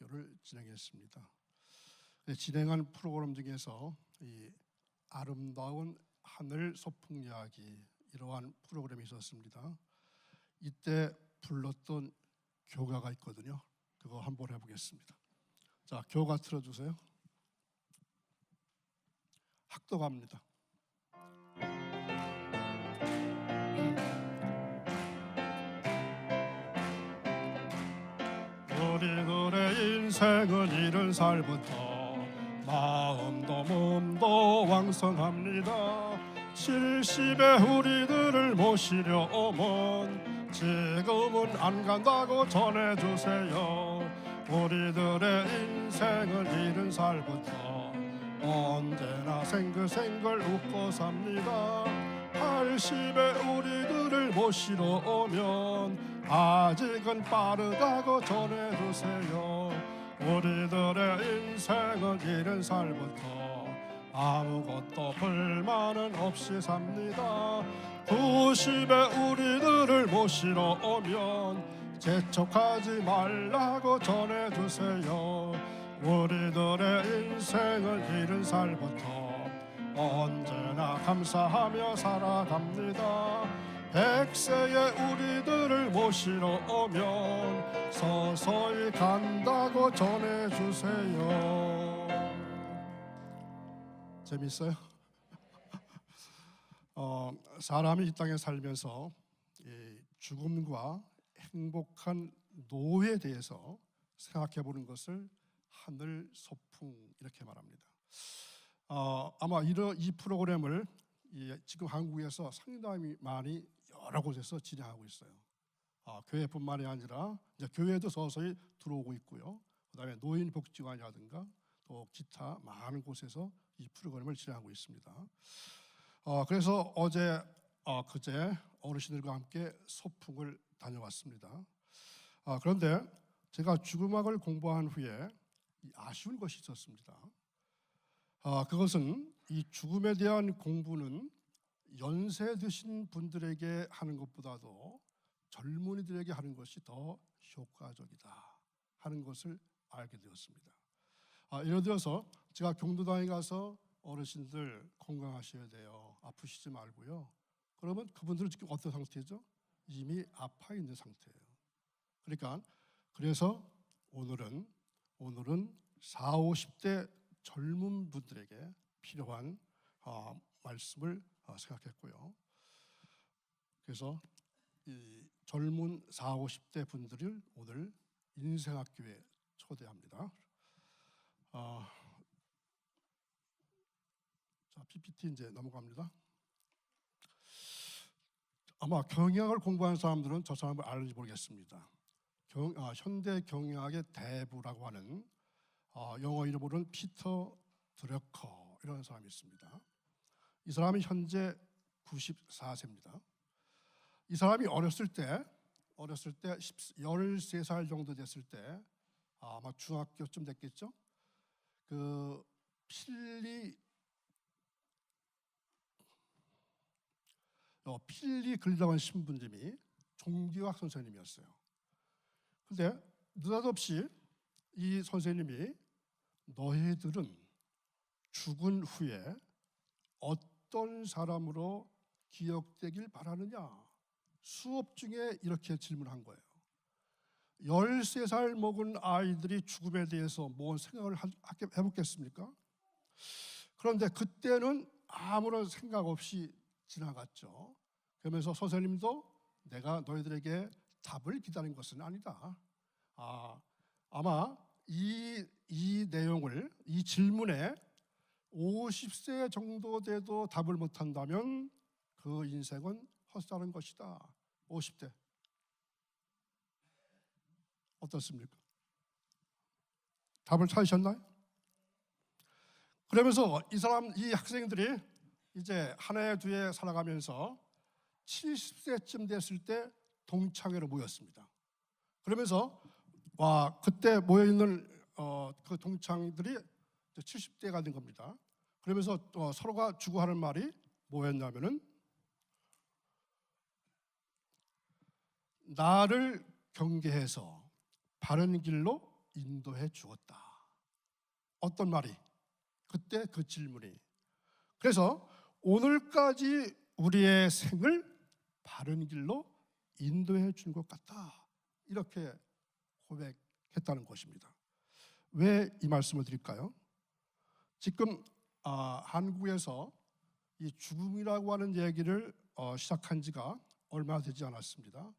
설교를 진행했습니다. 진행한 프로그램 중에서 이 아름다운 하늘 소풍 이야기, 이러한 프로그램이 있었습니다. 이때 불렀던 교가가 있거든요. 그거 한번 해보겠습니다. 자, 교가 틀어주세요. 학도갑니다. 우리들의 인생은 70살부터 마음도 몸도 왕성합니다. 70에 우리들을 모시려 오면 지금은 안 간다고 전해주세요. 우리들의 인생은 70살부터 언제나 생글생글 웃고 삽니다. 80에 우리들을 모시러 오면 아직은 빠르다고 전해주세요. 우리들의 인생은 70살부터 아무것도 불만은 없이 삽니다. 90에 우리들을 모시러 오면 재촉하지 말라고 전해주세요. 우리들의 인생은 70살부터 언제나 감사하며 살아갑니다. 100세에 우리들을 모시러 오면 서서히 간다고 전해주세요. 재밌어요? 사람이 이 땅에 살면서 이 죽음과 행복한 노후에 대해서 생각해 보는 것을 하늘 소풍 이렇게 말합니다. 아마 이 프로그램을 지금 한국에서 상당히 많이 여러 곳에서 진행하고 있어요. 교회뿐만이 아니라 이제 교회도 서서히 들어오고 있고요. 그다음에 노인복지관이라든가 또 기타 많은 곳에서 이 프로그램을 진행하고 있습니다. 그래서 어제 그제 어르신들과 함께 소풍을 다녀왔습니다. 그런데 제가 죽음학을 공부한 후에 아쉬운 것이 있었습니다. 그것은 이 죽음에 대한 공부는 연세 드신 분들에게 하는 것보다도 젊은이들에게 하는 것이 더 효과적이다 하는 것을 알게 되었습니다. 예를 들어서 제가 경도당에 가서 어르신들 건강하셔야 돼요. 아프시지 말고요. 그러면 그분들은 지금 어떤 상태죠? 이미 아파 있는 상태예요. 그래서 오늘은 40, 50대 젊은 분들에게 필요한 말씀을 생각했고요. 그래서 이 젊은 40, 50대 분들을 오늘 인생학교에 초대합니다. 자, PPT 이제 넘어갑니다. 아마 경영학을 공부하는 사람들은 저 사람을 알는지 모르겠습니다. 현대 경영학의 대부라고 하는 영어 이름으로는 피터 드러커 이런 사람이 있습니다. 이 사람이 현재 94세입니다. 이 사람이 어렸을 때 13살 정도 됐을 때 아마 중학교쯤 됐겠죠. 그 필리 글리라는 신부님이 종교학 선생님이었어요. 그런데 느닷없이 이 선생님이 너희들은 죽은 후에 어떤 사람으로 기억되길 바라느냐? 수업 중에 이렇게 질문한 거예요. 13살 먹은 아이들이 죽음에 대해서 뭔 생각을 해보겠습니까? 그런데 그때는 아무런 생각 없이 지나갔죠. 그러면서 선생님도 내가 너희들에게 답을 기다린 것은 아니다. 아마 이 내용을, 이 질문에 50세 정도 돼도 답을 못한다면 그 인생은 헛살은 것이다. 50대 어떻습니까? 답을 찾으셨나요? 그러면서 이 학생들이 이제 한 해 두 해 살아가면서 70세쯤 됐을 때 동창회로 모였습니다. 그러면서 그때 모여있는 그 동창들이 70대가 된 겁니다. 그러면서 서로가 주고하는 말이 뭐였냐면은 나를 경계해서 바른 길로 인도해 주었다. 어떤 말이? 그때 그 질문이. 그래서 오늘까지 우리의 생을 바른 길로 인도해 준 것 같다. 이렇게 고백했다는 것입니다. 왜 이 말씀을 드릴까요? 지금 한국에서 이 죽음이라고 하는 얘기를 시작한 지가 얼마 되지 않았습니다.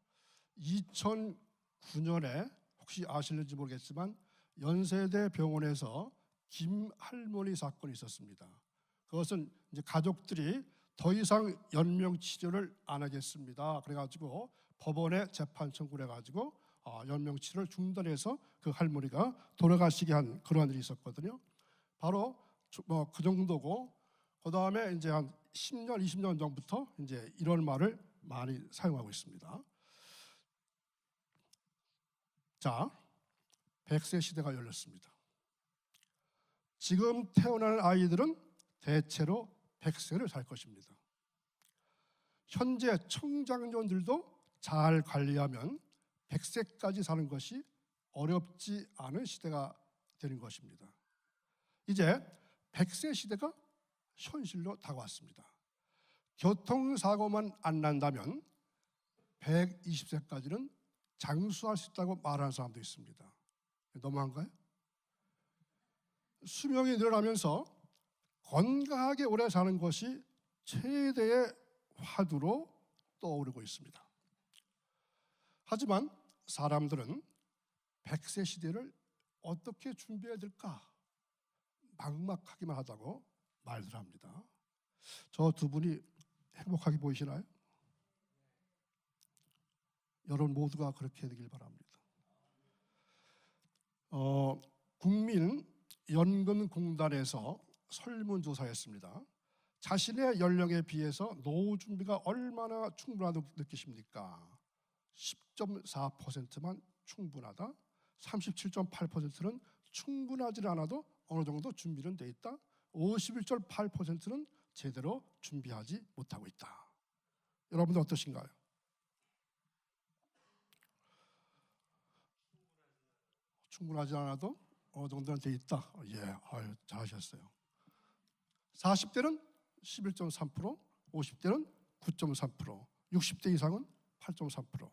2009년에 혹시 아실는지 모르겠지만 연세대 병원에서 김할머니 사건이 있었습니다. 그것은 이제 가족들이 더 이상 연명 치료를 안 하겠습니다. 그래가지고 법원에 재판 청구를 해가지고 연명 치료를 중단해서 그 할머니가 돌아가시게 한 그러한 일이 있었거든요. 바로 그 정도고, 그 다음에 이제 한 10년, 20년 전부터 이제 이런 말을 많이 사용하고 있습니다. 자, 100세 시대가 열렸습니다. 지금 태어날 아이들은 대체로 100세를 살 것입니다. 현재 청장년들도 잘 관리하면 100세까지 사는 것이 어렵지 않은 시대가 되는 것입니다. 이제 100세 시대가 현실로 다가왔습니다. 교통사고만 안 난다면 120세까지는 장수할 수 있다고 말하는 사람도 있습니다. 너무한가요? 수명이 늘어나면서 건강하게 오래 사는 것이 최대의 화두로 떠오르고 있습니다. 하지만 사람들은 100세 시대를 어떻게 준비해야 될까 막막하기만 하다고 말들 합니다. 저 두 분이 행복하게 보이시나요? 여러분 모두가 그렇게 되길 바랍니다. 국민연금공단에서 설문조사했습니다. 자신의 연령에 비해서 노후 준비가 얼마나 충분하다고 느끼십니까? 10.4%만 충분하다, 37.8%는 충분하지 않아도 어느 정도 준비는 돼 있다, 51.8%는 제대로 준비하지 못하고 있다. 여러분들 어떠신가요? 충분하지 않아도 어느 정도는 돼 있다. 예, 잘하셨어요. 40대는 11.3%, 50대는 9.3%, 60대 이상은 8.3%.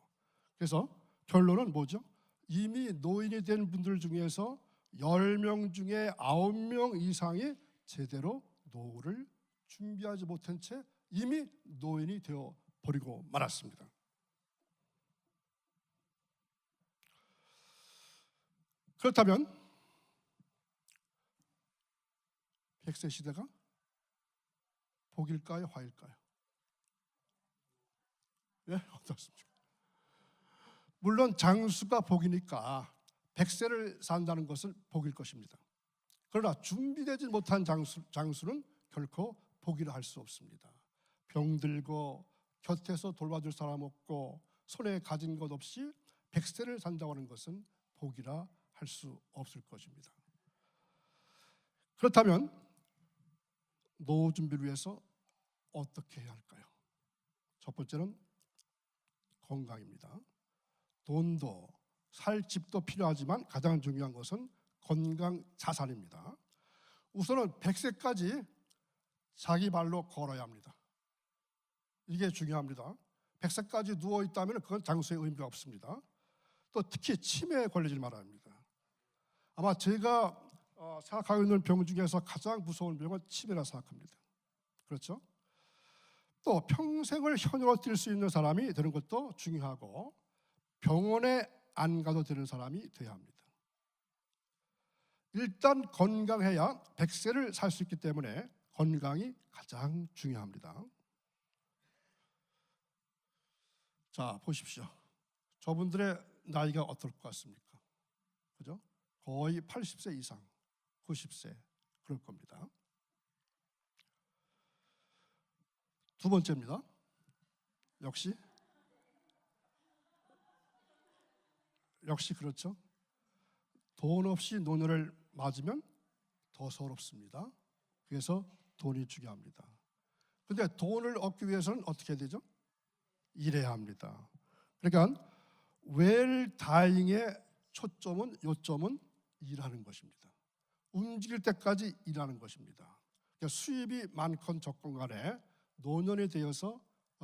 그래서 결론은 뭐죠? 이미 노인이 된 분들 중에서 10명 중에 9명 이상이 제대로 노후를 준비하지 못한 채 이미 노인이 되어 버리고 말았습니다. 그렇다면 100세 시대가 복일까요, 화일까요? 예, 어떻습니까? 물론 장수가 복이니까 100세를 산다는 것은 복일 것입니다. 그러나 준비되지 못한 장수는 결코 복이라 할 수 없습니다. 병들고 곁에서 돌봐줄 사람 없고 손에 가진 것 없이 100세를 산다고 하는 것은 복이라 할 수 없을 것입니다. 그렇다면 노후 준비를 위해서 어떻게 해야 할까요? 첫 번째는 건강입니다. 돈도 살 집도 필요하지만 가장 중요한 것은 건강 자산입니다. 우선은 100세까지 자기 발로 걸어야 합니다. 이게 중요합니다. 100세까지 누워있다면 그건 장수의 의미가 없습니다. 또 특히 치매에 걸리지 말아야 합니다. 아마 제가 생각하고 있는 병 중에서 가장 무서운 병은 치매라 생각합니다. 그렇죠? 또 평생을 현역으로 뛸 수 있는 사람이 되는 것도 중요하고 병원에 안 가도 되는 사람이 돼야 합니다. 일단 건강해야 100세를 살 수 있기 때문에 건강이 가장 중요합니다. 자, 보십시오. 저분들의 나이가 어떨 것 같습니까? 그죠? 거의 80세 이상, 90세 그럴 겁니다. 두 번째입니다. 역시 그렇죠. 돈 없이 노년을 맞으면 더 서럽습니다. 그래서 돈이 중요합니다. 근데 돈을 얻기 위해서는 어떻게 해야 되죠? 일해야 합니다. 그러니까 웰다잉의 초점은, 요점은 일하는 것입니다. 움직일 때까지 일하는 것입니다. 그러니까 수입이 많건 적건 간에 노년이 되어서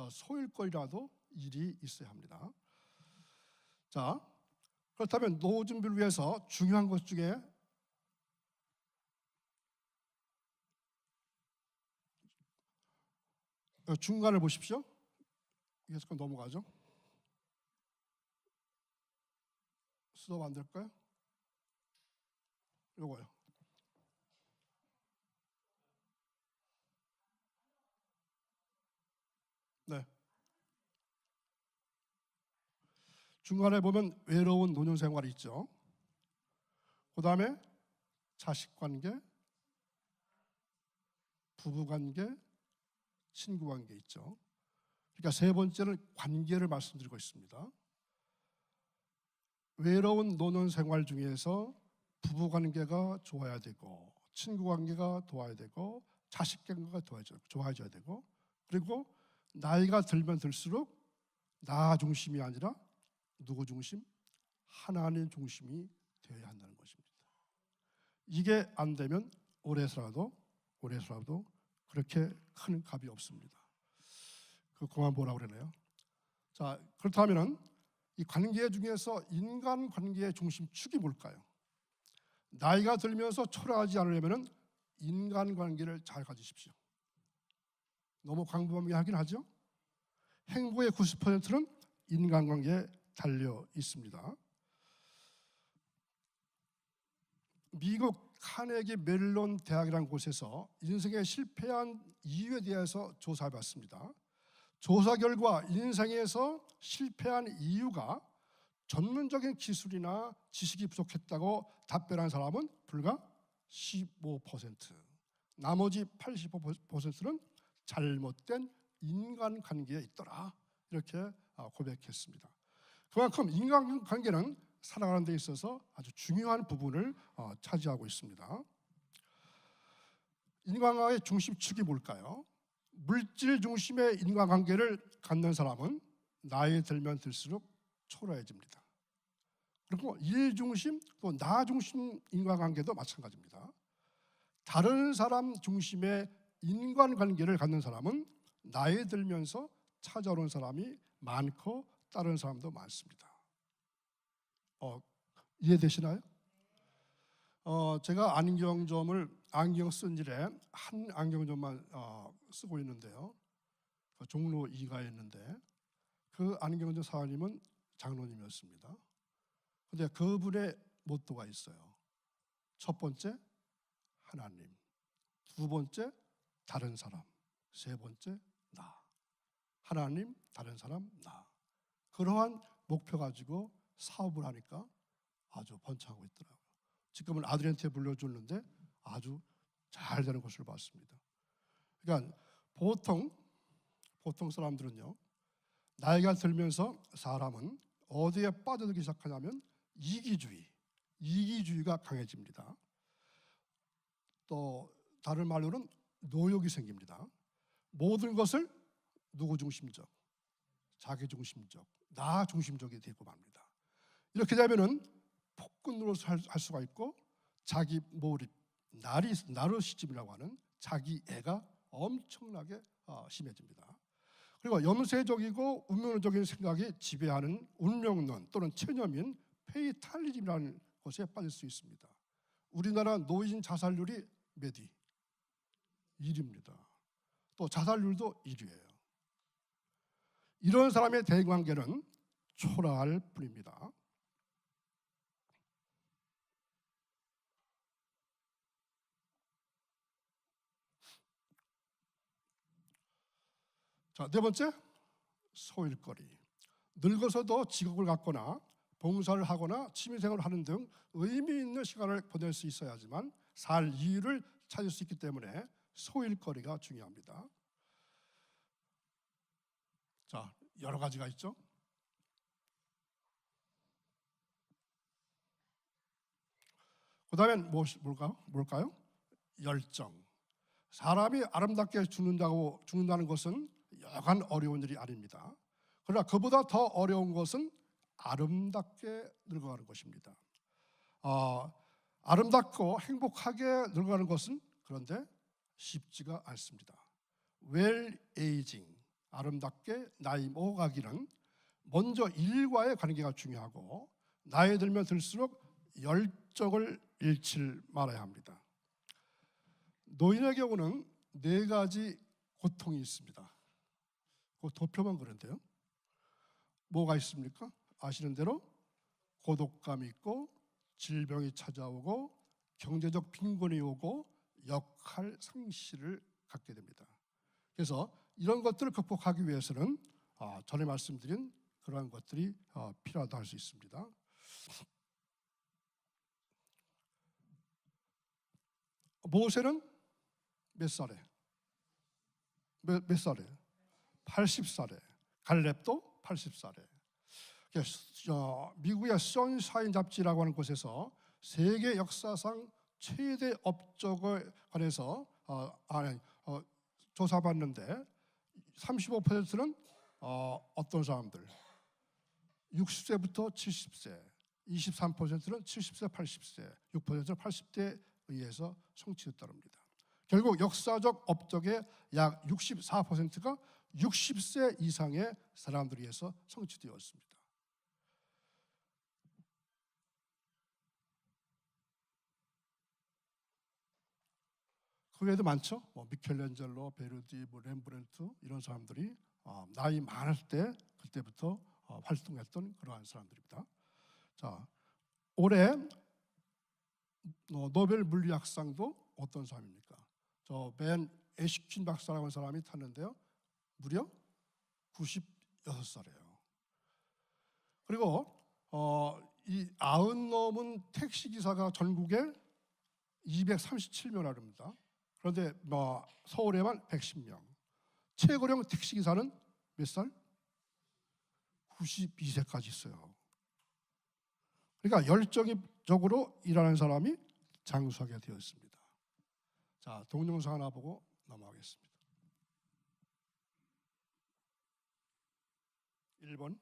소일거리라도 일이 있어야 합니다. 자, 그렇다면 노후 준비를 위해서 중요한 것 중에 중간을 보십시오. 계속 넘어가죠. 수업 안 될까요? 요거요. 네. 중간에 보면 외로운 노년 생활이 있죠. 그 다음에 자식 관계, 부부 관계, 친구 관계 있죠. 그러니까 세 번째는 관계를 말씀드리고 있습니다. 외로운 노년 생활 중에서 부부 관계가 좋아야 되고, 친구 관계가 좋아야 되고, 자식 관계가 좋아져야 되고, 그리고 나이가 들면 들수록 나 중심이 아니라 누구 중심? 하나님 중심이 되어야 한다는 것입니다. 이게 안 되면 오래 살아도 그렇게 큰 값이 없습니다. 그만 보라고 그러네요. 자, 그렇다면은 이 관계 중에서 인간 관계의 중심축이 뭘까요? 나이가 들면서 초라하지 않으려면은 인간 관계를 잘 가지십시오. 너무 광범위하긴 하죠. 행복의 90%는 인간관계에 달려 있습니다. 미국 카네기 멜론 대학이라는 곳에서 인생에 실패한 이유에 대해서 조사해봤습니다. 조사 결과 인생에서 실패한 이유가 전문적인 기술이나 지식이 부족했다고 답변한 사람은 불과 15%, 나머지 85%는 잘못된 인간관계에 있더라, 이렇게 고백했습니다. 그만큼 인간관계는 살아가는 데 있어서 아주 중요한 부분을 차지하고 있습니다. 인간관계의 중심축이 뭘까요? 물질 중심의 인간관계를 갖는 사람은 나이 들면 들수록 초라해집니다. 그리고 일 중심, 또 나 중심 인간관계도 마찬가지입니다. 다른 사람 중심의 인간관계를 갖는 사람은 나이 들면서 찾아오는 사람이 많고 다른 사람도 많습니다. 이해되시나요? 제가 안경 쓴 일에 한 안경점만 쓰고 있는데요. 종로 2가에 있는데 그 안경점 사장님은 장로님이었습니다. 근데 그분의 모토가 있어요. 첫 번째, 하나님. 두 번째, 다른 사람. 세 번째, 나. 하나님, 다른 사람, 나. 그러한 목표 가지고 사업을 하니까 아주 번창하고 있더라고요. 지금은 아들한테 물려주는데 아주 잘 되는 것을 봤습니다. 그러니까 보통 사람들은요, 나이가 들면서 사람은 어디에 빠져들기 시작하냐면 이기주의가 강해집니다. 또 다른 말로는 노욕이 생깁니다. 모든 것을 누구 중심적, 자기 중심적, 나 중심적이 되고 맙니다. 이렇게 되면은 폭군으로 할 수가 있고, 자기 몰입, 나르시즘이라고 하는 자기 애가 엄청나게 심해집니다. 그리고 염세적이고 운명론적인 생각이 지배하는 운명론 또는 체념인 페이탈리즘이라는 것에 빠질 수 있습니다. 우리나라 노인 자살률이 몇 위? 1위입니다. 또 자살률도 1위예요. 이런 사람의 대인관계는 초라할 뿐입니다. 자, 네 번째, 소일거리. 늙어서도 직업을 갖거나 봉사를 하거나 취미생활을 하는 등 의미 있는 시간을 보낼 수 있어야지만 살 이유를 찾을 수 있기 때문에 소일거리가 중요합니다. 자, 여러 가지가 있죠. 그 다음엔 뭘까요? 열정. 사람이 아름답게 죽는다는 것은 여간 어려운 일이 아닙니다. 그러나 그보다 더 어려운 것은 아름답게 늙어가는 것입니다. 아름답고 행복하게 늙어가는 것은 그런데 쉽지가 않습니다. 웰 에이징, 아름답게 나이 먹어가기는 먼저 일과의 관계가 중요하고 나이 들면 들수록 열정을 잃지 말아야 합니다. 노인의 경우는 4가지 고통이 있습니다. 그 도표만 그런데요. 뭐가 있습니까? 아시는 대로 고독감이 있고 질병이 찾아오고 경제적 빈곤이 오고 역할 상실을 갖게 됩니다. 그래서 이런 것들을 극복하기 위해서는 전에 말씀드린 그러한 것들이 필요하다 할 수 있습니다. 모세는 몇 살에? 몇 살에? 80살에. 갈렙도 80살에. 미국의 선샤인 잡지라고 하는 곳에서 세계 역사상 최대 업적에 관해서 조사받는데 35%는 어떤 사람들? 60세부터 70세, 23%는 70세, 80세, 6%는 80대에 의해서 성취됐다고 합니다. 결국 역사적 업적의 약 64%가 60세 이상의 사람들에 의해서 성취되었습니다. 그 외에도 많죠. 미켈란젤로, 베르디, 렘브란트 이런 사람들이 나이 많을 때 그때부터 활동했던 그러한 사람들입니다. 자, 올해 노벨 물리학상도 어떤 사람입니까? 벤 에시킨 박사라고 하는 사람이 탔는데요. 무려 96살이에요. 그리고 이 90 넘은 택시기사가 전국에 237명이나 됩니다. 그런데 서울에만 110명. 최고령 택시기사는 몇 살? 92세까지 있어요. 그러니까 열정적으로 일하는 사람이 장수하게 되어 있습니다. 자, 동영상 하나 보고 넘어가겠습니다. 1번.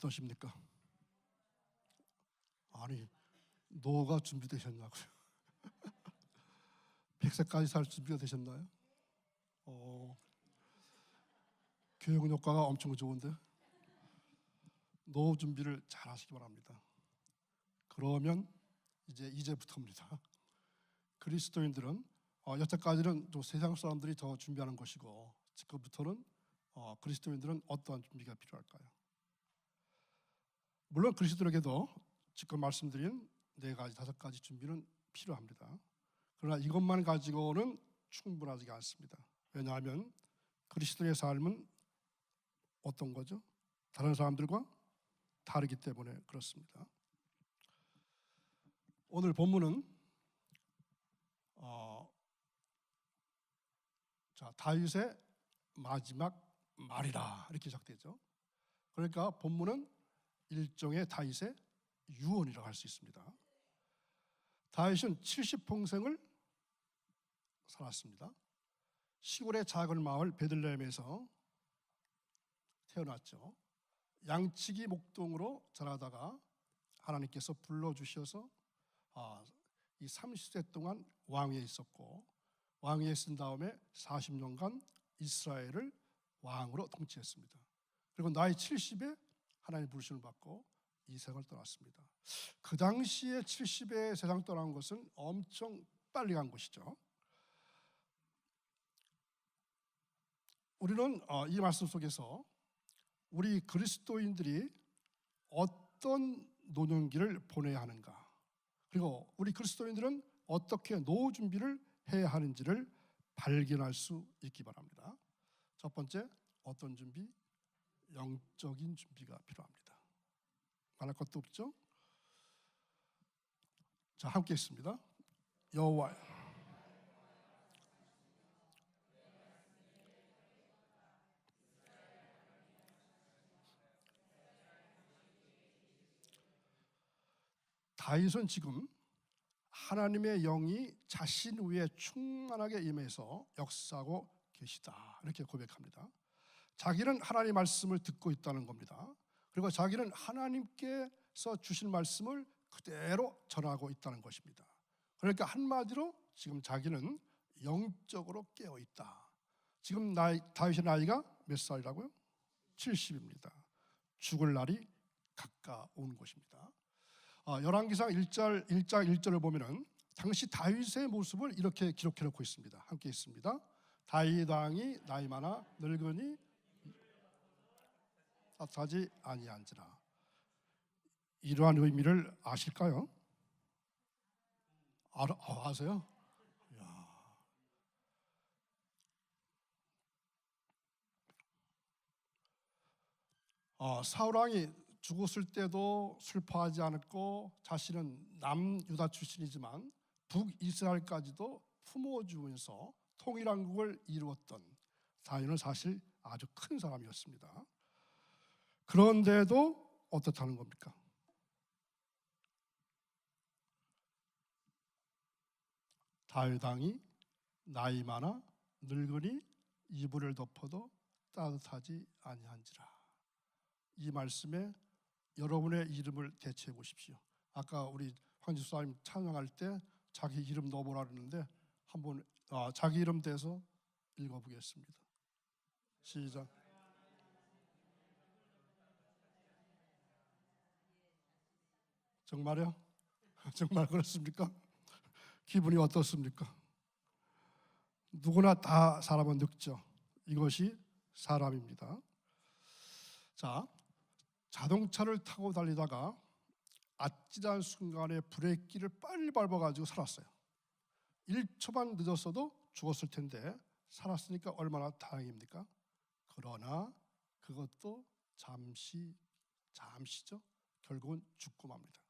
어떠십니까? 아니, 노가 준비되셨냐고요? 100세까지 살 준비가 되셨나요? 교육 효과가 엄청 좋은데 노후 준비를 잘 하시기 바랍니다. 그러면 이제부터입니다. 그리스도인들은 여태까지는 또 세상 사람들이 더 준비하는 것이고 지금부터는 그리스도인들은 어떠한 준비가 필요할까요? 물론 그리스도인에게도 지금 말씀드린 4가지, 5가지 준비는 필요합니다. 그러나 이것만 가지고는 충분하지 않습니다. 왜냐하면 그리스도의 삶은 어떤 거죠? 다른 사람들과 다르기 때문에 그렇습니다. 오늘 본문은 다윗의 마지막 말이라 이렇게 시작되죠. 그러니까 본문은 일종의 다윗의 유언이라고 할 수 있습니다. 다윗은 70평생을 살았습니다. 시골의 작은 마을 베들레헴에서 태어났죠. 양치기 목동으로 자라다가 하나님께서 불러주셔서 이 30세 동안 왕위에 있었고 왕위에 있은 다음에 40년간 이스라엘을 왕으로 통치했습니다. 그리고 나이 70에 하나님 부르심을 받고 이 세상을 떠났습니다. 그 당시에 70에 세상 떠난 것은 엄청 빨리 간 것이죠. 우리는 이 말씀 속에서 우리 그리스도인들이 어떤 노년기를 보내야 하는가, 그리고 우리 그리스도인들은 어떻게 노후 준비를 해야 하는지를 발견할 수 있기 바랍니다. 첫 번째, 어떤 준비? 영적인 준비가 필요합니다. 말할 것도 없죠? 자, 함께 있습니다. 여호와 다윗은 지금 하나님의 영이 자신 위에 충만하게 임해서 역사하고 계시다 이렇게 고백합니다. 자기는 하나님의 말씀을 듣고 있다는 겁니다. 그리고 자기는 하나님께서 주신 말씀을 그대로 전하고 있다는 것입니다. 그러니까 한마디로 지금 자기는 영적으로 깨어 있다. 지금 다윗의 나이가 몇 살이라고요? 70입니다. 죽을 날이 가까운 것입니다. 열왕기상 1장 1절을 보면은 당시 다윗의 모습을 이렇게 기록해 놓고 있습니다. 함께 있습니다. 다윗 왕이 나이 많아 늙으니 탓하지 아니한지라. 이러한 의미를 아실까요? 아세요? 사울 왕이 죽었을 때도 슬퍼하지 않았고 자신은 남유다 출신이지만 북이스라엘까지도 품어주면서 통일왕국을 이루었던 다윗은 사실 아주 큰 사람이었습니다. 그런데도 어떻다는 겁니까? 다윗 왕이 나이 많아 늙으니 이불을 덮어도 따뜻하지 아니한지라. 이 말씀에 여러분의 이름을 대체해 보십시오. 아까 우리 황지수사님 찬양할 때 자기 이름 넣어보라 그랬는데 한번 자기 이름 대서 읽어보겠습니다. 시작. 정말요? 정말 그렇습니까? 기분이 어떻습니까? 누구나 다 사람은 늙죠. 이것이 사람입니다. 자, 자동차를 타고 달리다가 아찔한 순간에 브레이크를 빨리 밟아가지고 살았어요. 1초만 늦었어도 죽었을 텐데 살았으니까 얼마나 다행입니까? 그러나 그것도 잠시죠. 결국은 죽고 맙니다.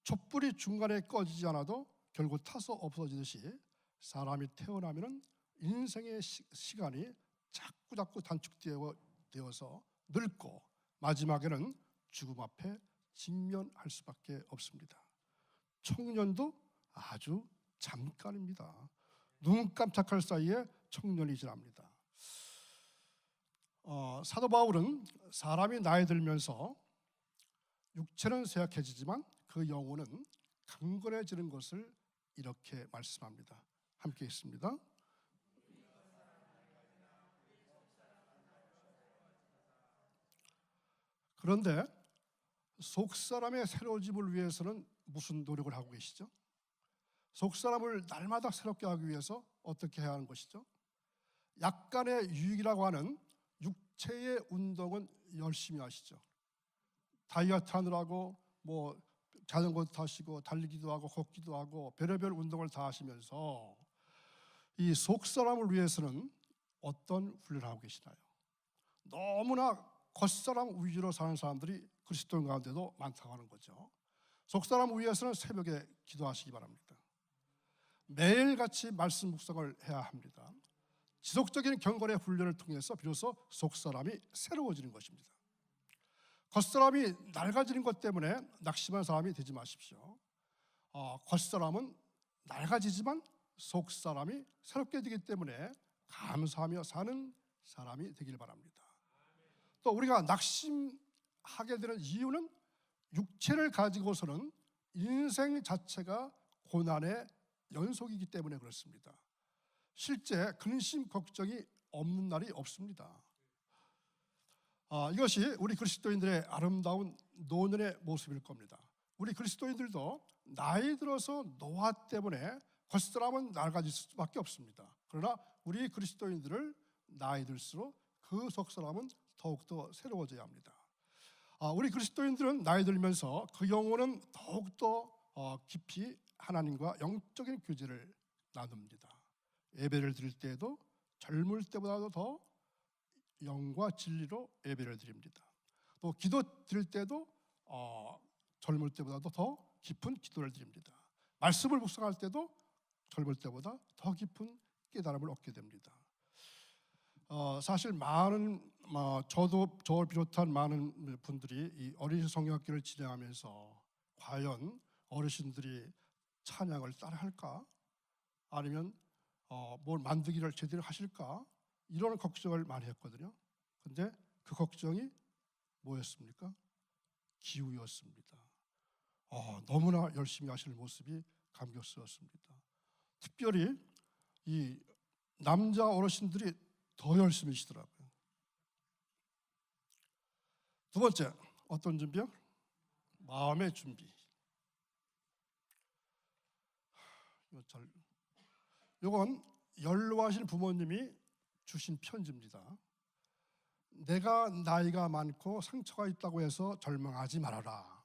촛불이 중간에 꺼지지 않아도 결국 타서 없어지듯이 사람이 태어나면 인생의 시간이 자꾸 단축되어서 늙고 마지막에는 죽음 앞에 직면할 수밖에 없습니다. 청년도 아주 잠깐입니다. 눈 깜짝할 사이에 청년이 지납니다. 사도 바울은 사람이 나이 들면서 육체는 쇠약해지지만 그 영혼은 강건해지는 것을 이렇게 말씀합니다. 함께 있습니다. 그런데 속사람의 새로워짐을 위해서는 무슨 노력을 하고 계시죠? 속사람을 날마다 새롭게 하기 위해서 어떻게 해야 하는 것이죠? 약간의 유익이라고 하는 육체의 운동은 열심히 하시죠. 다이어트 하느라고 뭐 자전거 타시고 달리기도 하고 걷기도 하고 별의별 운동을 다 하시면서 이 속사람을 위해서는 어떤 훈련을 하고 계시나요? 너무나 겉사람 위주로 사는 사람들이 그리스도인 가운데도 많다고 하는 거죠. 속사람 위해서는 새벽에 기도하시기 바랍니다. 매일같이 말씀 묵상을 해야 합니다. 지속적인 경건의 훈련을 통해서 비로소 속사람이 새로워지는 것입니다. 겉사람이 낡아지는 것 때문에 낙심한 사람이 되지 마십시오. 겉사람은 낡아지지만 속사람이 새롭게 되기 때문에 감사하며 사는 사람이 되길 바랍니다. 또 우리가 낙심하게 되는 이유는 육체를 가지고서는 인생 자체가 고난의 연속이기 때문에 그렇습니다. 실제 근심 걱정이 없는 날이 없습니다. 이것이 우리 그리스도인들의 아름다운 노년의 모습일 겁니다. 우리 그리스도인들도 나이 들어서 노화 때문에 겉사람은 낡아질 수밖에 없습니다. 그러나 우리 그리스도인들을 나이 들수록 그 속사람은 더욱더 새로워져야 합니다. 우리 그리스도인들은 나이 들면서 그 영혼은 더욱더 깊이 하나님과 영적인 교제를 나눕니다. 예배를 드릴 때에도 젊을 때보다도 더 영과 진리로 예배를 드립니다. 또 기도 드릴 때도 젊을 때보다도 더 깊은 기도를 드립니다. 말씀을 묵상할 때도 젊을 때보다 더 깊은 깨달음을 얻게 됩니다. 사실 많은 저를 비롯한 많은 분들이 이 어린이 성경학교를 진행하면서 과연 어르신들이 찬양을 따라할까? 아니면 뭘 만들기를 제대로 하실까? 이런 걱정을 많이 했거든요. 근데 그 걱정이 뭐였습니까? 기우였습니다. 너무나 열심히 하시는 모습이 감격스러웠습니다. 특별히 이 남자 어르신들이 더 열심히 하시더라고요. 두 번째, 어떤 준비요? 마음의 준비. 이건 연로하신 부모님이 주신 편지입니다. 내가 나이가 많고 상처가 있다고 해서 절망하지 말아라.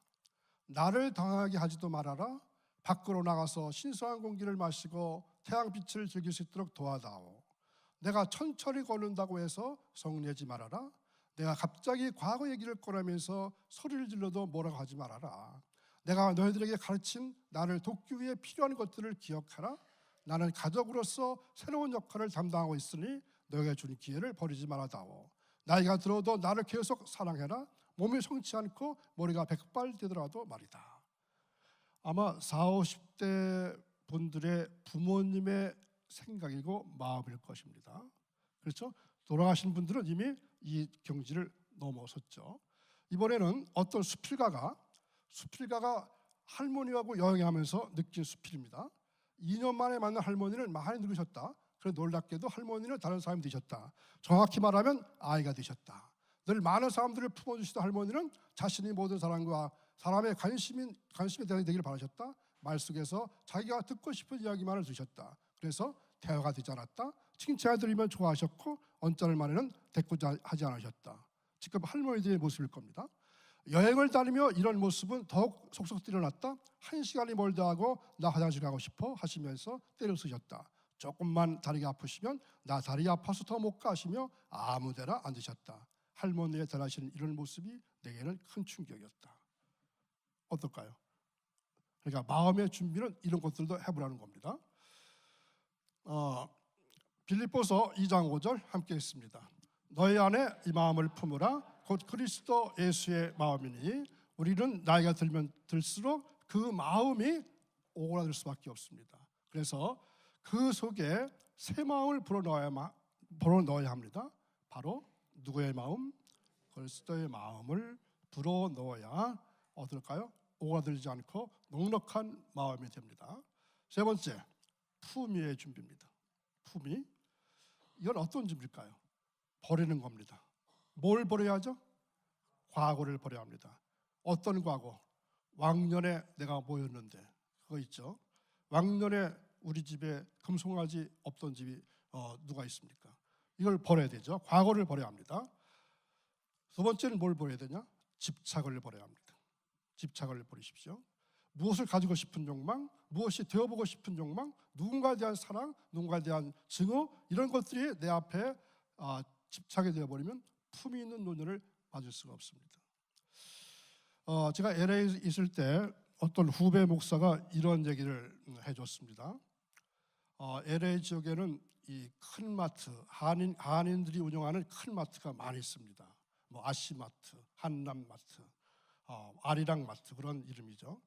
나를 당하게 하지도 말아라. 밖으로 나가서 신선한 공기를 마시고 태양빛을 즐길 수 있도록 도와다오. 내가 천천히 걷는다고 해서 성내지 말아라. 내가 갑자기 과거 얘기를 꺼내면서 소리를 질러도 뭐라고 하지 말아라. 내가 너희들에게 가르친 나를 돕기 위해 필요한 것들을 기억하라. 나는 가족으로서 새로운 역할을 담당하고 있으니 너에게 준 기회를 버리지 말아다오. 나이가 들어도 나를 계속 사랑해라. 몸이 성치 않고 머리가 백발되더라도 말이다. 아마 40, 50대 분들의 부모님의 생각이고 마음일 것입니다. 그렇죠? 돌아가신 분들은 이미 이 경지를 넘어섰죠. 이번에는 어떤 수필가가 할머니하고 여행하면서 느낀 수필입니다. 2년 만에 만난 할머니는 많이 늙으셨다. 그래 놀랍게도 할머니는 다른 사람이 되셨다. 정확히 말하면 아이가 되셨다. 늘 많은 사람들을 품어주시던 할머니는 자신이 모든 사람과 사람의 관심이 되기를 바라셨다. 말 속에서 자기가 듣고 싶은 이야기만을 두셨다. 그래서 대화가 되지 않았다. 칭찬을 드리면 좋아하셨고 언짢을 말에는 대꾸하지 않으셨다. 지금 할머니들의 모습일 겁니다. 여행을 다니며 이런 모습은 더욱 속속 드러났다. 1시간이 멀다 하고 나 화장실 가고 싶어 하시면서 때를 쓰셨다. 조금만 다리가 아프시면 나 다리 아파서 더 못 가시며 아무데나 앉으셨다. 할머니의 잘하시는 이런 모습이 내게는 큰 충격이었다. 어떨까요? 그러니까 마음의 준비는 이런 것들도 해보라는 겁니다. 빌립보서 2장 5절 함께 읽습니다. 너희 안에 이 마음을 품으라. 곧 그리스도 예수의 마음이니 우리는 나이가 들면 들수록 그 마음이 오그라들 수밖에 없습니다. 그래서 그 속에 새 마음을 불어넣어야 합니다. 바로 누구의 마음? 그리스도의 마음을 불어넣어야 어떨까요? 오가들지 않고 넉넉한 마음이 됩니다. 세 번째, 품위의 준비입니다. 품위. 이건 어떤 준비일까요? 버리는 겁니다. 뭘 버려야죠? 과거를 버려야 합니다. 어떤 과거? 왕년에 내가 뭐였는데, 그거 있죠. 왕년에 우리 집에 금송아지 없던 집이 누가 있습니까? 이걸 버려야 되죠. 과거를 버려야 합니다. 두 번째는 뭘 버려야 되냐? 집착을 버려야 합니다. 집착을 버리십시오. 무엇을 가지고 싶은 욕망, 무엇이 되어보고 싶은 욕망, 누군가에 대한 사랑, 누군가에 대한 증오, 이런 것들이 내 앞에 집착이 되어버리면 품위 있는 노년을 맞을 수가 없습니다. 제가 LA에 있을 때 어떤 후배 목사가 이런 얘기를 해줬습니다. LA 지역에는 이 큰 마트, 한인들이 운영하는 큰 마트가 많이 있습니다. 뭐 아시마트, 한남마트, 아리랑 마트, 그런 이름이죠.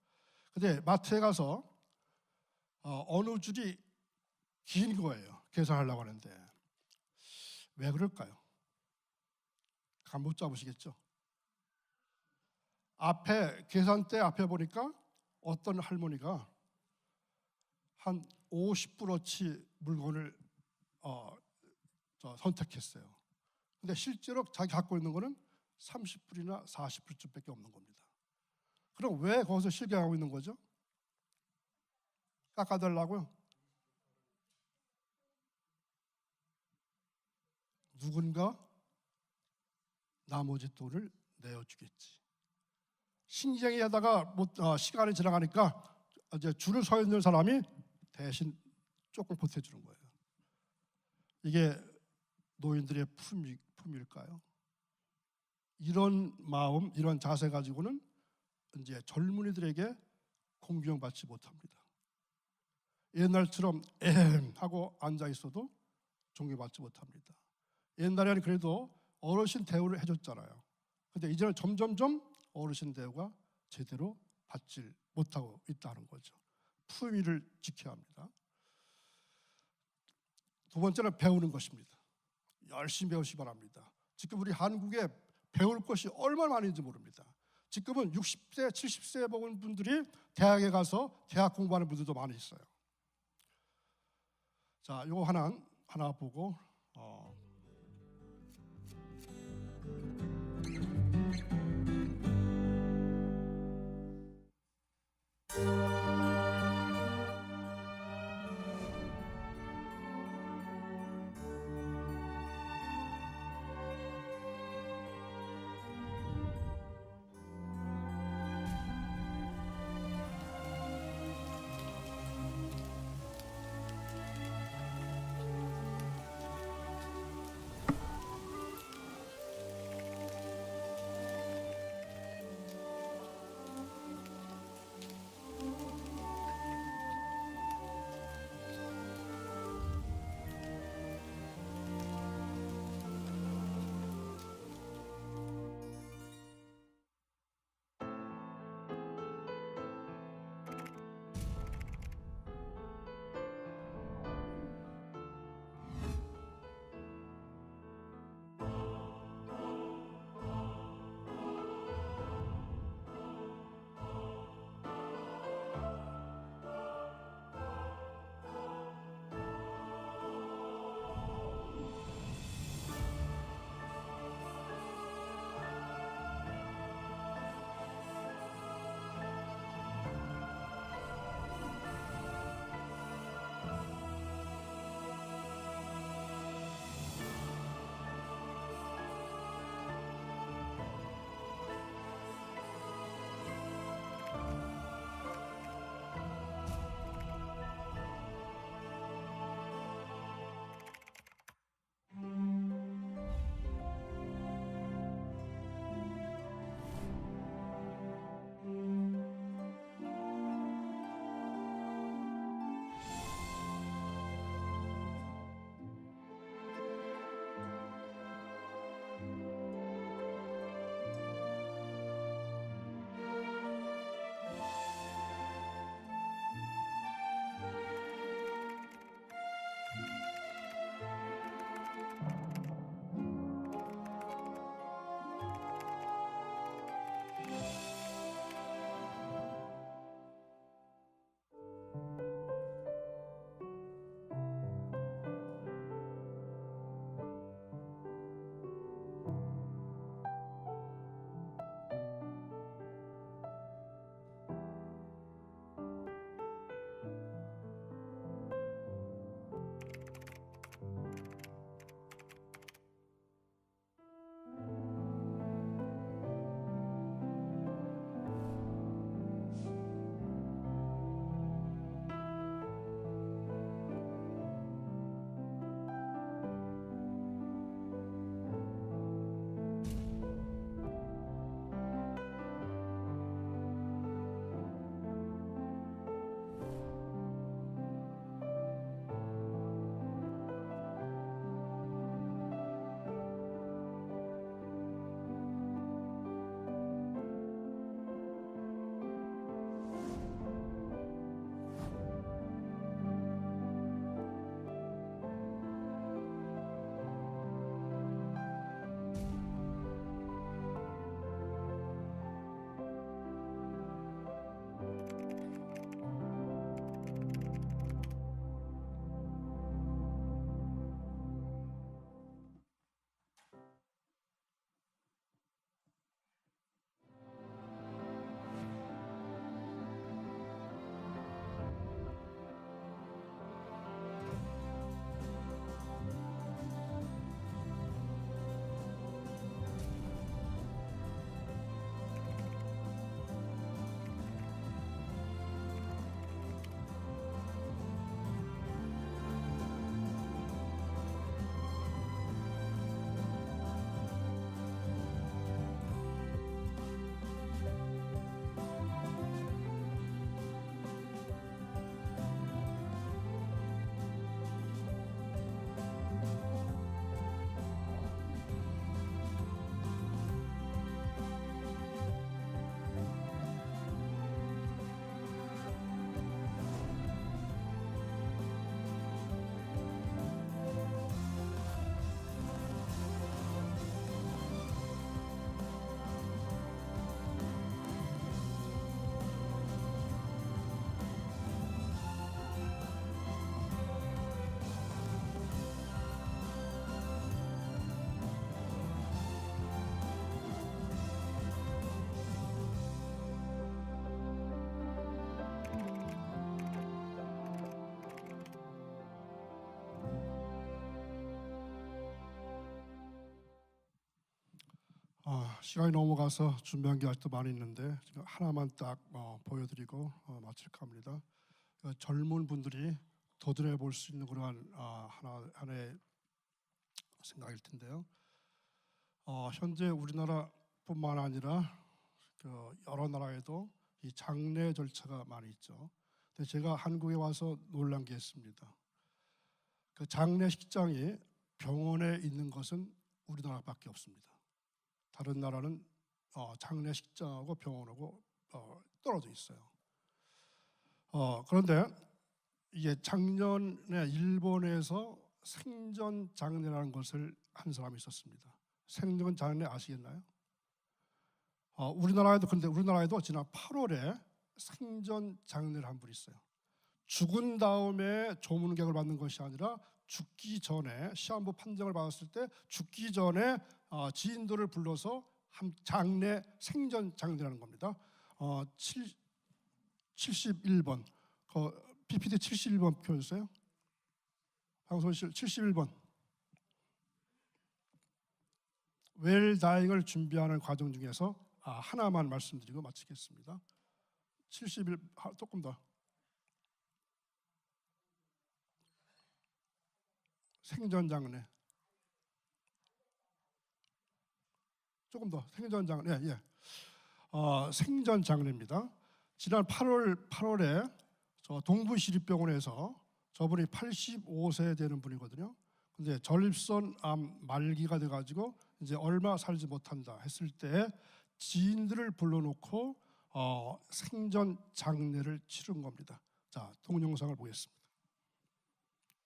근데 마트에 가서 어느 줄이 긴 거예요. 계산하려고 하는데 왜 그럴까요? 감 못 잡으시겠죠? 앞에 계산대 앞에 보니까 어떤 할머니가 한 50불어치 물건을 선택했어요. 근데 실제로 자기 갖고 있는 거는 30불이나 40불쯤밖에 없는 겁니다. 그럼 왜 거기서 실갱하고 있는 거죠? 깎아달라고요? 누군가 나머지 돈을 내어주겠지. 신경이 하다가 시간이 지나가니까 이제 줄을 서 있는 사람이 대신 조금 보태주는 거예요. 이게 노인들의 품일까요? 이런 마음, 이런 자세 가지고는 이제 젊은이들에게 공경받지 못합니다. 옛날처럼 하고 앉아 있어도 존경받지 못합니다. 옛날에는 그래도 어르신 대우를 해줬잖아요. 근데 이제는 점점점 어르신 대우가 제대로 받지 못하고 있다는 거죠. 품위를 지켜야 합니다. 두 번째는 배우는 것입니다. 열심히 배우시기 바랍니다. 지금 우리 한국에 배울 것이 얼마나 많은지 모릅니다. 지금은 60세, 70세 먹은 분들이 대학에 가서 대학 공부하는 분들도 많이 있어요. 자, 이거 하나 보고 시간이 넘어가서 준비한 게 아직도 많이 있는데 지금 하나만 딱 보여드리고 마칠까 합니다. 젊은 분들이 도전해 볼 수 있는 그러한 하나의 생각일 텐데요. 현재 우리나라뿐만 아니라 여러 나라에도 이 장례 절차가 많이 있죠. 근데 제가 한국에 와서 놀란 게 있습니다. 그 장례식장이 병원에 있는 것은 우리나라밖에 없습니다. 다른 나라는 장례식장하고 병원하고 떨어져 있어요. 그런데 이게 작년에 일본에서 생전 장례라는 것을 한 사람이 있었습니다. 생전 장례 아시겠나요? 우리나라에도 지난 8월에 생전 장례를 한 분이 있어요. 죽은 다음에 조문객을 받는 것이 아니라 죽기 전에 시한부 판정을 받았을 때 죽기 전에 지인들을 불러서 장례 생전 장례라는 겁니다. 71번 PPT 71번 펴주세요. 방송실 71번 웰다잉을 준비하는 과정 중에서 하나만 말씀드리고 마치겠습니다. 71 조금 더 생전 장례 조금 더 생전 장례 생전 장례입니다. 지난 8월에 저 동부시립병원에서 저분이 85세 되는 분이거든요. 근데 전립선암 말기가 돼가지고 이제 얼마 살지 못한다 했을 때 지인들을 불러놓고 생전 장례를 치른 겁니다. 자, 동영상을 보겠습니다.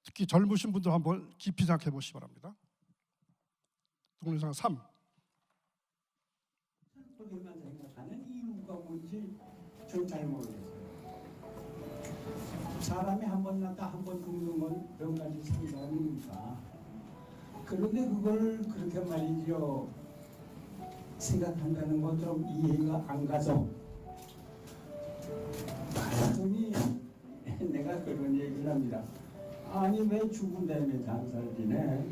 특히 젊으신 분들 한번 깊이 생각해 보시기 바랍니다. 동영상 3. 그들만 생각하는 이유가 뭔지 전 잘 모르겠어요. 사람이 한 번 났다 한 번 죽는 건 몇 가지 상관이니까. 그런데 그걸 그렇게 말이죠. 생각한다는 건 좀 이해가 안 가서 그랬더니 내가 그런 얘기를 합니다. 아니 왜 죽은 다음에 장사를 지내?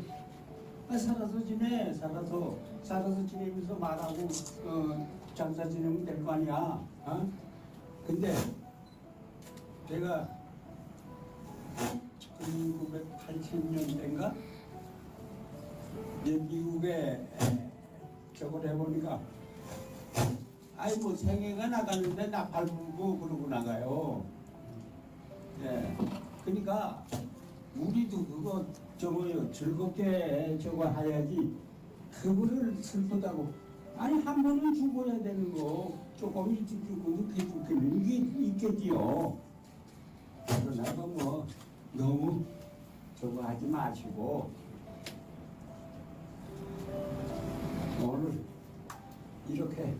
살아서 지내. 살아서 지내면서 말하고 장사 지내면 될 거 아니야. 근데 내가 1980년대인가 미국에 저걸 해보니까 아이고 생애가 나가는데 나팔 불고 그러고 나가요. 예. 그러니까 우리도 그거 저거요 즐겁게 저거 해야지 그거를 슬프다고 아니 한 번은 죽어야 되는 거 조금 일찍 죽고 늦게 죽기는 이게 있겠지요. 그러나 뭐 너무 저거 하지 마시고 오늘 이렇게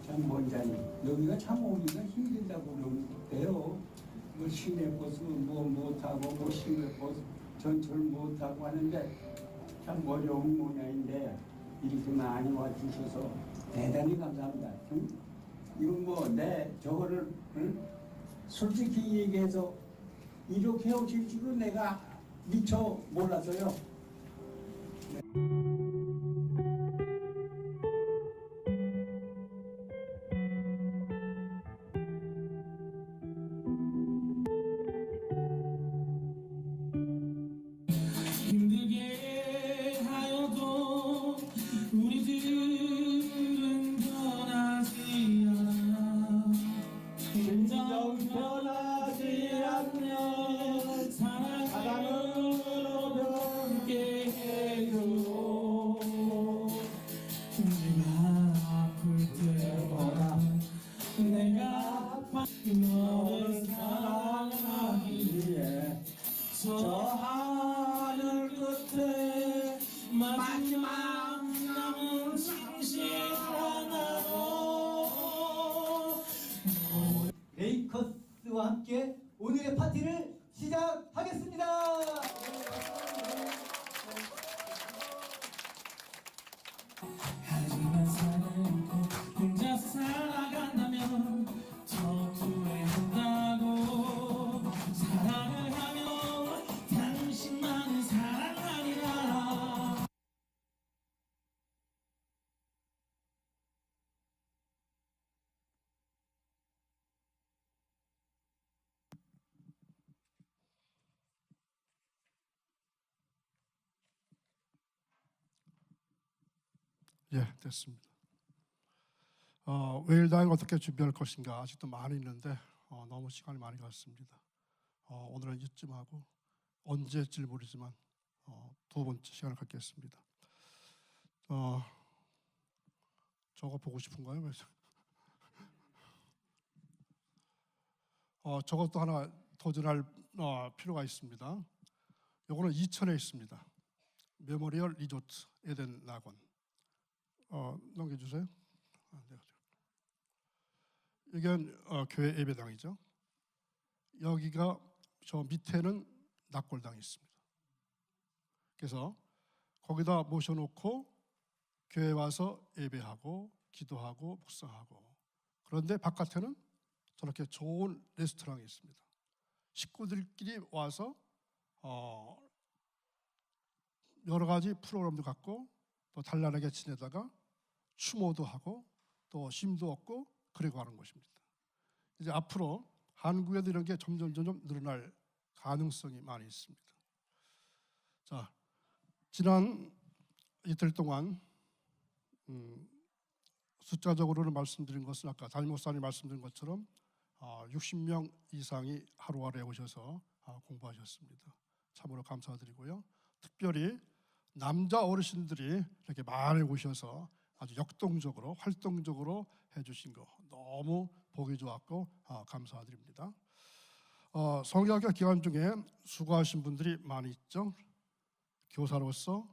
참 원장님 여기가 참 오기가 힘들다고 그러는데요. 뭐 시내 버스 뭐 못하고 뭐 시내 버스 전철 못하고 하는데 참 어려운 모양인데 이렇게 많이 와주셔서 대단히 감사합니다. 이건 뭐 내 저거를 솔직히 얘기해서 이렇게 오실 줄은 내가 미처 몰랐어요. 힘들게 하여도 우리들은 변하지 않아. 심정 변하지 않는 사랑으로 함께 해요. 내가 아플 때마다 내가 너를 사랑하기에 저 하늘 끝에 마지막 남은 상식 하나로 레이커스와 함께 오늘의 파티를 시작하겠습니다. 하지만 사랑은 혼자 살아간다면 저투에 한다고 사랑을 하면 당신만을 사랑하리라. 예, 됐습니다. 외일당을 어떻게 준비할 것인가 아직도 많이 있는데 너무 시간이 많이 갔습니다. 오늘은 이쯤 하고 언제일지 모르지만 두 번째 시간을 갖겠습니다. 저거 보고 싶은가요? 저것도 하나 도전할 필요가 있습니다. 요거는 이천에 있습니다. 메모리얼 리조트 에덴 낙원. 넘겨주세요. 이건 교회 예배당이죠. 여기가 저 밑에는 낙골당이 있습니다. 그래서 거기다 모셔놓고 교회 와서 예배하고 기도하고 묵상하고, 그런데 바깥에는 저렇게 좋은 레스토랑이 있습니다. 식구들끼리 와서 여러 가지 프로그램도 갖고 또 단란하게 지내다가 추모도 하고 또 쉼도 얻고 그리고 하는 것입니다. 이제 앞으로 한국에도 이런 게 점점 늘어날 가능성이 많이 있습니다. 자, 지난 이틀 동안 숫자적으로는 말씀드린 것은 아까 담임 목사님 말씀드린 것처럼 60명 이상이 하루하루에 오셔서 공부하셨습니다. 참으로 감사드리고요. 특별히 남자 어르신들이 이렇게 많이 오셔서 아주 역동적으로 활동적으로 해주신 거 너무 보기 좋았고 감사드립니다. 성경학교 기간 중에 수고하신 분들이 많이 있죠. 교사로서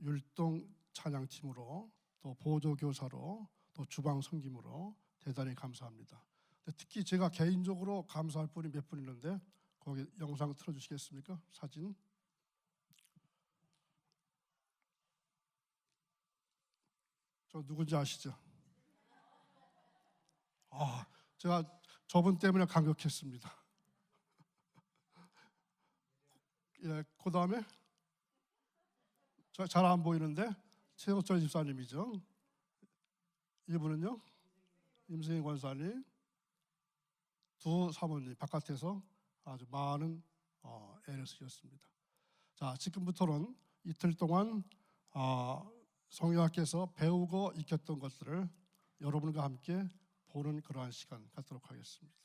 율동 찬양팀으로 또 보조교사로 또 주방 섬김으로 대단히 감사합니다. 특히 제가 개인적으로 감사할 분이 몇 분 있는데 거기 영상 틀어주시겠습니까? 사진. 저 누군지 아시죠? 제가 저분 때문에 감격했습니다. 예, 그 다음에 잘 안 보이는데 최호철 집사님이죠. 이분은요, 임승희 권사님, 두 사모님 바깥에서 아주 많은 애를 쓰셨습니다. 자, 지금부터는 이틀 동안 성경학교에서 배우고 익혔던 것들을 여러분과 함께 보는 그러한 시간 갖도록 하겠습니다.